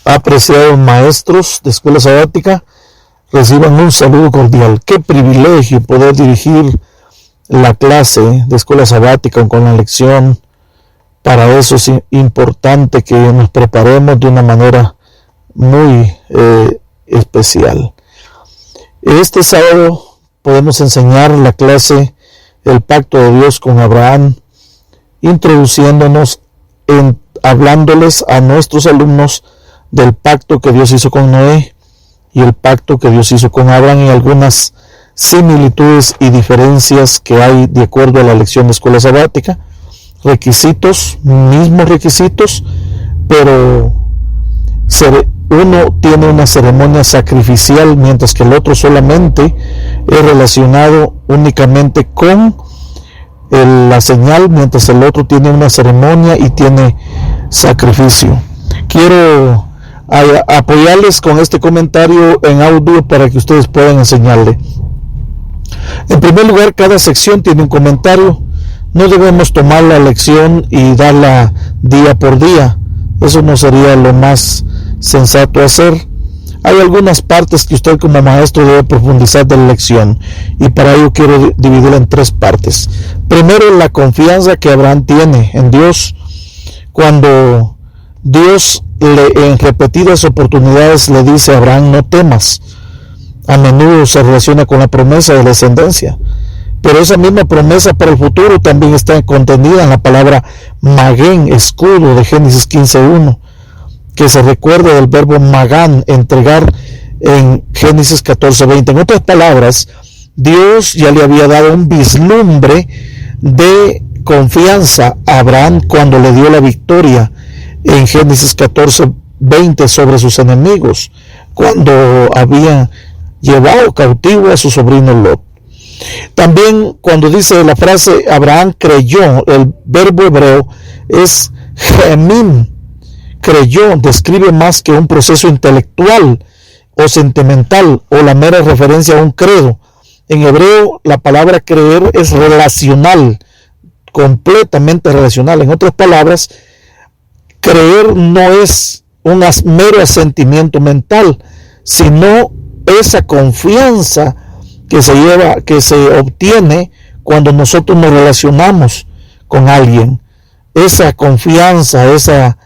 Apreciados maestros de Escuela Sabática, reciban un saludo cordial. Qué privilegio poder dirigir la clase de Escuela Sabática con la lección. Para eso es importante que nos preparemos de una manera muy especial. Este sábado podemos enseñar la clase El pacto de Dios con Abraham, introduciéndonos hablándoles a nuestros alumnos del pacto que Dios hizo con Noé y el pacto que Dios hizo con Abraham, y algunas similitudes y diferencias que hay de acuerdo a la lección de Escuela Sabática. Mismos requisitos, pero uno tiene una ceremonia sacrificial, mientras que el otro solamente es relacionado únicamente con la señal, mientras el otro tiene una ceremonia y tiene sacrificio. Quiero apoyarles con este comentario en audio para que ustedes puedan enseñarle. En primer lugar, cada sección tiene un comentario. No debemos tomar la lección y darla día por día. Eso no sería lo más sensato hacer. Hay algunas partes que usted como maestro debe profundizar de la lección, y para ello quiero dividirla en 3 partes. Primero, la confianza que Abraham tiene en Dios. Cuando Dios en repetidas oportunidades le dice a Abraham: no temas, a menudo se relaciona con la promesa de la descendencia. Pero esa misma promesa para el futuro también está contenida en la palabra magén, escudo, de Génesis 15:1, que se recuerda del verbo magán, entregar, en Génesis 14:20. En otras palabras, Dios ya le había dado un vislumbre de confianza a Abraham cuando le dio la victoria en Génesis 14:20 sobre sus enemigos, cuando había llevado cautivo a su sobrino Lot. También cuando dice la frase Abraham creyó, el verbo hebreo es gemim. Creyó describe más que un proceso intelectual o sentimental o la mera referencia a un credo. En hebreo la palabra creer es relacional, completamente relacional. En otras palabras, creer no es un mero asentimiento mental, sino esa confianza que se obtiene cuando nosotros nos relacionamos con alguien. Esa confianza, ese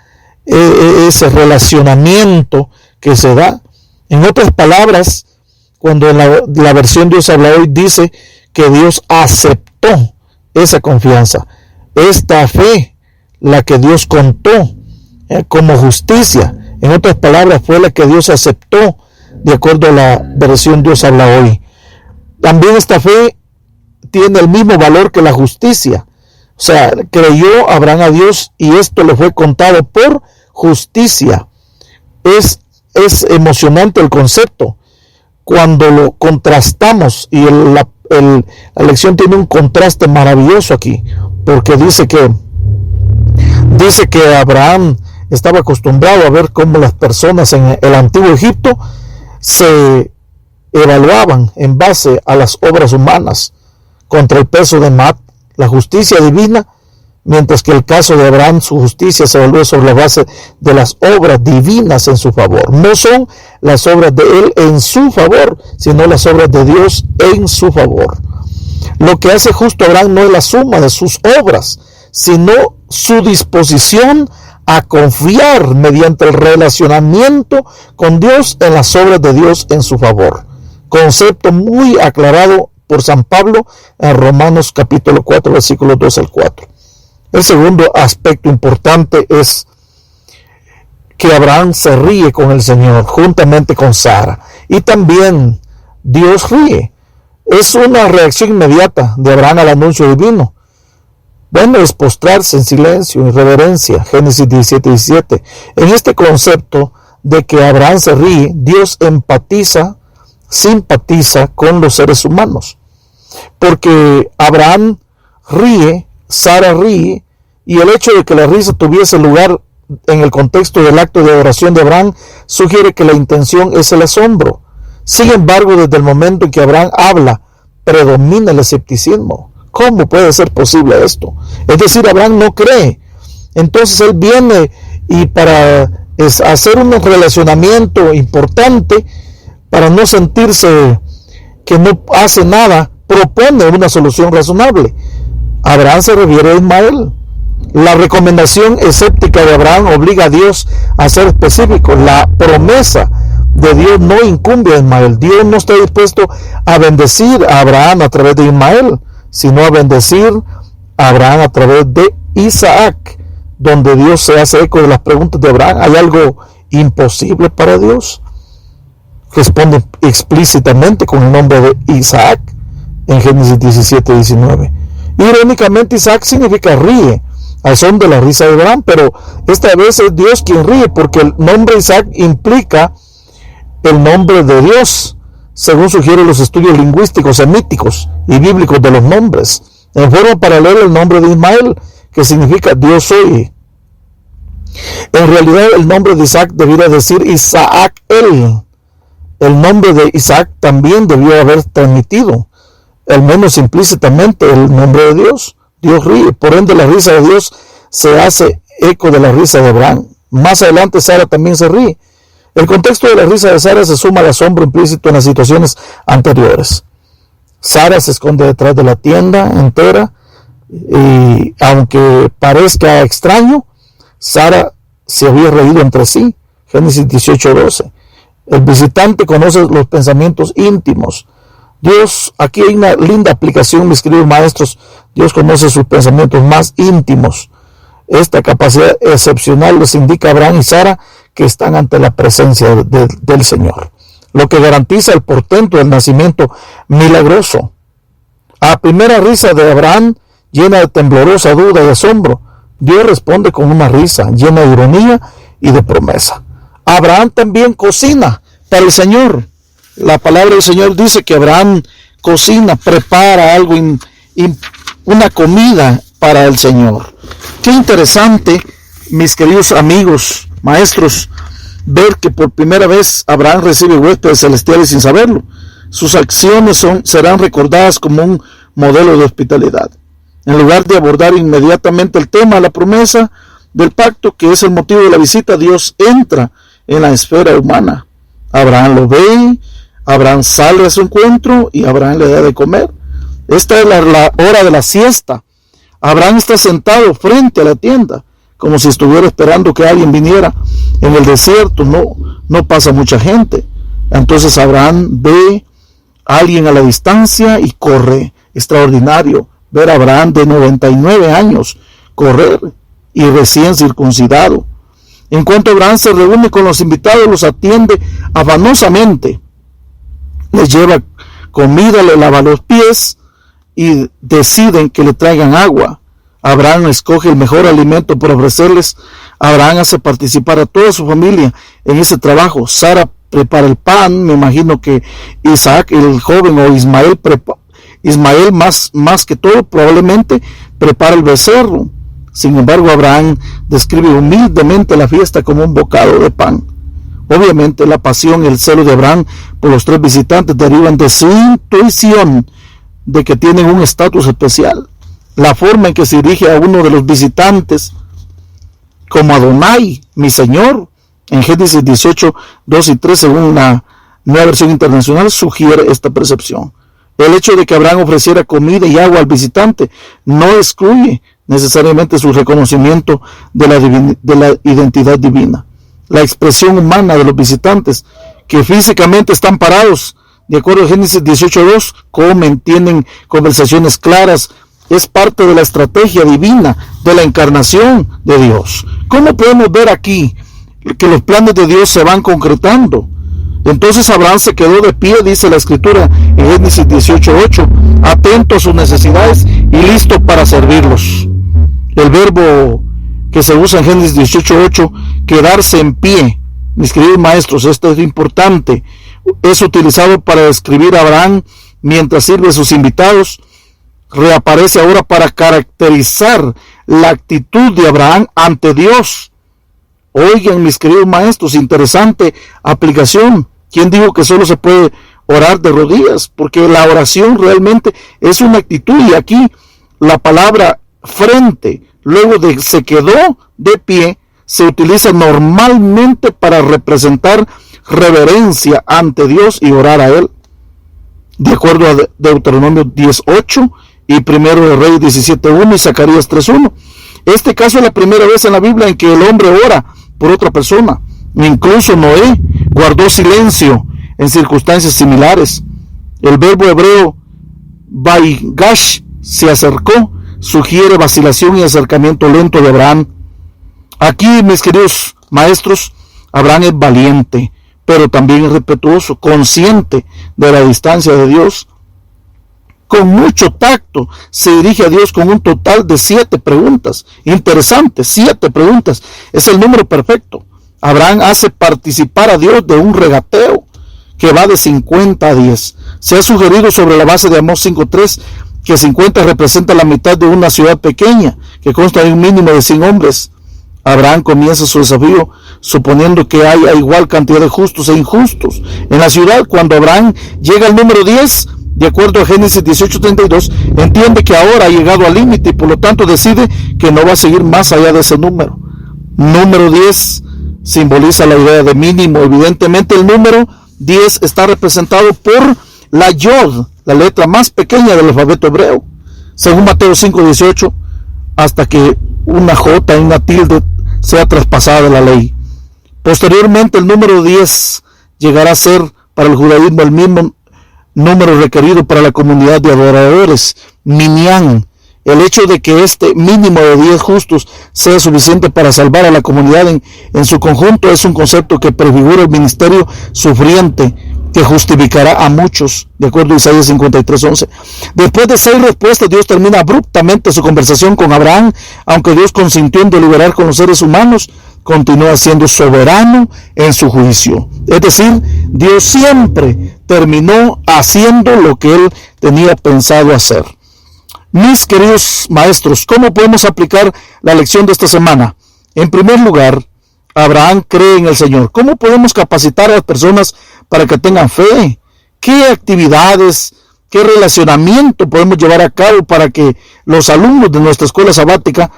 relacionamiento que se da. En otras palabras, cuando la versión Dios habla hoy dice que Dios aceptó esa confianza, esta fe, la que Dios contó como justicia. En otras palabras, fue la que Dios aceptó de acuerdo a la versión Dios habla hoy. También esta fe tiene el mismo valor que la justicia. O sea, creyó Abraham a Dios y esto le fue contado por justicia. Es emocionante el concepto cuando lo contrastamos, y la lección tiene un contraste maravilloso aquí, porque dice que Abraham estaba acostumbrado a ver cómo las personas en el antiguo Egipto se evaluaban en base a las obras humanas contra el peso de la justicia divina, mientras que el caso de Abraham, su justicia se evalúa sobre la base de las obras divinas en su favor. No son las obras de él en su favor, sino las obras de Dios en su favor. Lo que hace justo Abraham no es la suma de sus obras, sino su disposición a confiar mediante el relacionamiento con Dios en las obras de Dios en su favor. Concepto muy aclarado por San Pablo en Romanos capítulo 4, versículos 2 al 4. El segundo aspecto importante es que Abraham se ríe con el Señor juntamente con Sara, y también Dios ríe. Es una reacción inmediata de Abraham al anuncio divino. Bueno, es postrarse en silencio y reverencia, Génesis 17:17. En este concepto de que Abraham se ríe, Dios simpatiza con los seres humanos, porque Abraham ríe, Sara ríe, y el hecho de que la risa tuviese lugar en el contexto del acto de adoración de Abraham sugiere que la intención es el asombro. Sin embargo, desde el momento en que Abraham habla, predomina el escepticismo. ¿Cómo puede ser posible esto? Es decir, Abraham no cree. Entonces él viene y para es hacer un relacionamiento importante para no sentirse que no hace nada, propone una solución razonable. Abraham se refiere a Ismael. La recomendación escéptica de Abraham obliga a Dios a ser específico. La promesa de Dios no incumbe a Ismael. Dios no está dispuesto a bendecir a Abraham a través de Ismael, sino a bendecir a Abraham a través de Isaac, donde Dios se hace eco de las preguntas de Abraham. ¿Hay algo imposible para Dios? Responde explícitamente con el nombre de Isaac en Génesis 17-19. Irónicamente, Isaac significa ríe, al son de la risa de Abraham, pero esta vez es Dios quien ríe, porque el nombre Isaac implica el nombre de Dios, según sugieren los estudios lingüísticos, semíticos y bíblicos de los nombres. En forma paralela, el nombre de Ismael, que significa Dios oye. En realidad, el nombre de Isaac debiera decir Isaac él. El nombre de Isaac también debió haber transmitido, al menos implícitamente, el nombre de Dios. Dios ríe, por ende la risa de Dios se hace eco de la risa de Abraham. Más adelante Sara también se ríe. El contexto de la risa de Sara se suma al asombro implícito en las situaciones anteriores. Sara se esconde detrás de la tienda entera y aunque parezca extraño, Sara se había reído entre sí. Génesis 18:12. El visitante conoce los pensamientos íntimos. Dios, aquí hay una linda aplicación, mis queridos maestros. Dios conoce sus pensamientos más íntimos. Esta capacidad excepcional les indica a Abraham y Sara que están ante la presencia del Señor, lo que garantiza el portento del nacimiento milagroso. A la primera risa de Abraham, llena de temblorosa duda y asombro, Dios responde con una risa llena de ironía y de promesa. Abraham también cocina para el Señor. La palabra del Señor dice que Abraham cocina, prepara algo, una comida para el Señor. Qué interesante, mis queridos amigos, maestros, ver que por primera vez Abraham recibe huéspedes celestiales sin saberlo. Sus acciones serán recordadas como un modelo de hospitalidad. En lugar de abordar inmediatamente el tema, la promesa del pacto, que es el motivo de la visita, Dios entra en la esfera humana. Abraham lo ve, Abraham sale a su encuentro y Abraham le da de comer. Esta es la hora de la siesta. Abraham está sentado frente a la tienda, como si estuviera esperando que alguien viniera. En el desierto no pasa mucha gente. Entonces Abraham ve a alguien a la distancia y corre. Extraordinario ver a Abraham de 99 años correr y recién circuncidado. En cuanto Abraham se reúne con los invitados, los atiende afanosamente. Les lleva comida, le lava los pies y deciden que le traigan agua. Abraham escoge el mejor alimento para ofrecerles. Abraham hace participar a toda su familia en ese trabajo. Sara prepara el pan. Me imagino que Isaac, el joven, o Ismael más que todo probablemente prepara el becerro. Sin embargo, Abraham describe humildemente la fiesta como un bocado de pan. Obviamente, la pasión y el celo de Abraham por los tres visitantes derivan de su intuición de que tienen un estatus especial. La forma en que se dirige a uno de los visitantes como Adonai, mi Señor, en Génesis 18, 2 y 3, según una nueva versión internacional, sugiere esta percepción. El hecho de que Abraham ofreciera comida y agua al visitante no excluye necesariamente su reconocimiento de la identidad divina. La expresión humana de los visitantes, que físicamente están parados, de acuerdo a Génesis 18:2, comen, tienen conversaciones claras, es parte de la estrategia divina de la encarnación de Dios. ¿Cómo podemos ver aquí que los planes de Dios se van concretando? Entonces Abraham se quedó de pie, dice la escritura en Génesis 18:8, atento a sus necesidades y listo para servirlos. El verbo que se usa en Génesis 18:8, quedarse en pie, mis queridos maestros, esto es importante, es utilizado para describir a Abraham mientras sirve a sus invitados. Reaparece ahora para caracterizar la actitud de Abraham ante Dios. Oigan, mis queridos maestros, interesante aplicación. ¿Quién dijo que solo se puede orar de rodillas? Porque la oración realmente es una actitud, y aquí la palabra frente, luego de se quedó de pie, se utiliza normalmente para representar reverencia ante Dios y orar a Él, de acuerdo a Deuteronomio 10:8 y 1 de Reyes 17:1 y Zacarías 3:1. Este caso es la primera vez en la Biblia en que el hombre ora por otra persona. Incluso Noé guardó silencio en circunstancias similares. El verbo hebreo Vaigash, se acercó, sugiere vacilación y acercamiento lento de Abraham. Aquí, mis queridos maestros, Abraham es valiente, pero también es respetuoso, consciente de la distancia de Dios. Con mucho tacto se dirige a Dios con un total de 7 preguntas. Interesante, 7 preguntas. Es el número perfecto. Abraham hace participar a Dios de un regateo que va de 50 a 10. Se ha sugerido sobre la base de Amós 5:3 que 50 representa la mitad de una ciudad pequeña que consta de un mínimo de 100 hombres. Abraham comienza su desafío suponiendo que haya igual cantidad de justos e injustos en la ciudad. Cuando Abraham llega al número 10, de acuerdo a Génesis 18:32, entiende que ahora ha llegado al límite y por lo tanto decide que no va a seguir más allá de ese número. Número 10 simboliza la idea de mínimo. Evidentemente el número 10 está representado por la Yod, la letra más pequeña del alfabeto hebreo, según Mateo 5:18, hasta que una J y una tilde sea traspasada de la ley. Posteriormente el número 10 llegará a ser para el judaísmo el mismo número requerido para la comunidad de adoradores, Minyan. El hecho de que este mínimo de 10 justos sea suficiente para salvar a la comunidad en su conjunto es un concepto que prefigura el ministerio sufriente que justificará a muchos, de acuerdo a Isaías 53:11. Después de 6 respuestas, Dios termina abruptamente su conversación con Abraham. Aunque Dios consintió en deliberar con los seres humanos, continúa siendo soberano en su juicio. Es decir, Dios siempre terminó haciendo lo que Él tenía pensado hacer. Mis queridos maestros, ¿cómo podemos aplicar la lección de esta semana? En primer lugar, Abraham cree en el Señor. ¿Cómo podemos capacitar a las personas para que tengan fe? ¿Qué actividades, qué relacionamiento podemos llevar a cabo para que los alumnos de nuestra escuela sabática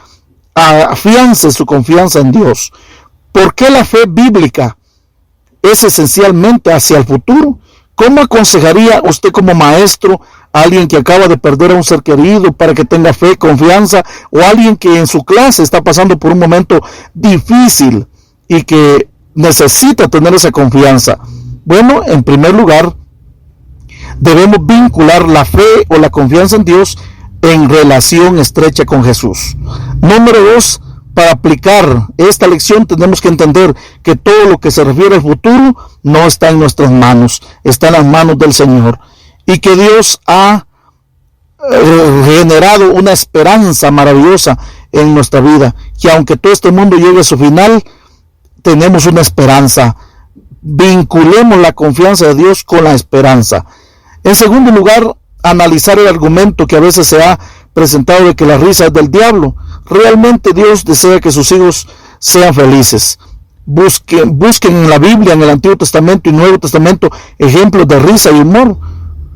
afiancen su confianza en Dios? ¿Por qué la fe bíblica es esencialmente hacia el futuro? ¿Cómo aconsejaría usted como maestro a alguien que acaba de perder a un ser querido para que tenga fe, confianza, o alguien que en su clase está pasando por un momento difícil y que necesita tener esa confianza? Bueno, en primer lugar, debemos vincular la fe o la confianza en Dios en relación estrecha con Jesús. Número 2, para aplicar esta lección tenemos que entender que todo lo que se refiere al futuro no está en nuestras manos, está en las manos del Señor, y que Dios ha generado una esperanza maravillosa en nuestra vida, que aunque todo este mundo llegue a su final, tenemos una esperanza. Vinculemos la confianza de Dios con la esperanza. En segundo lugar, analizar el argumento que a veces se ha presentado de que la risa es del diablo. Realmente Dios desea que sus hijos sean felices. Busquen en la Biblia, en el Antiguo Testamento y Nuevo Testamento, ejemplos de risa y humor.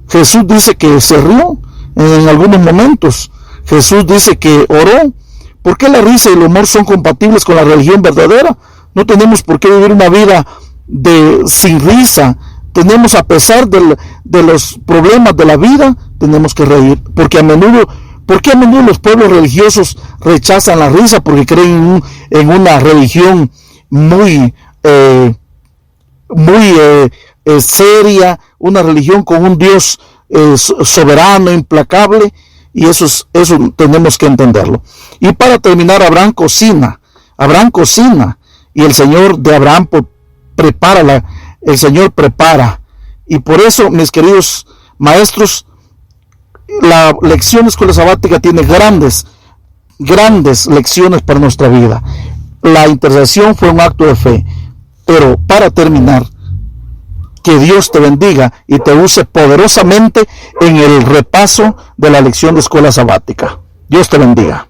Jesús dice que se rió en algunos momentos. Jesús dice que oró. ¿Por qué la risa y el humor son compatibles con la religión verdadera? No tenemos por qué vivir una vida sin risa. Tenemos, a pesar de los problemas de la vida, tenemos que reír. ¿Por qué a menudo los pueblos religiosos rechazan la risa? Porque creen en una religión muy seria, una religión con un Dios soberano, implacable, y eso tenemos que entenderlo. Y para terminar, Abraham cocina, y el Señor de Abraham prepara, y por eso, mis queridos maestros, la lección de escuela sabática tiene grandes lecciones para nuestra vida. La intercesión fue un acto de fe. Pero para terminar, que Dios te bendiga y te use poderosamente en el repaso de la lección de escuela sabática. Dios te bendiga.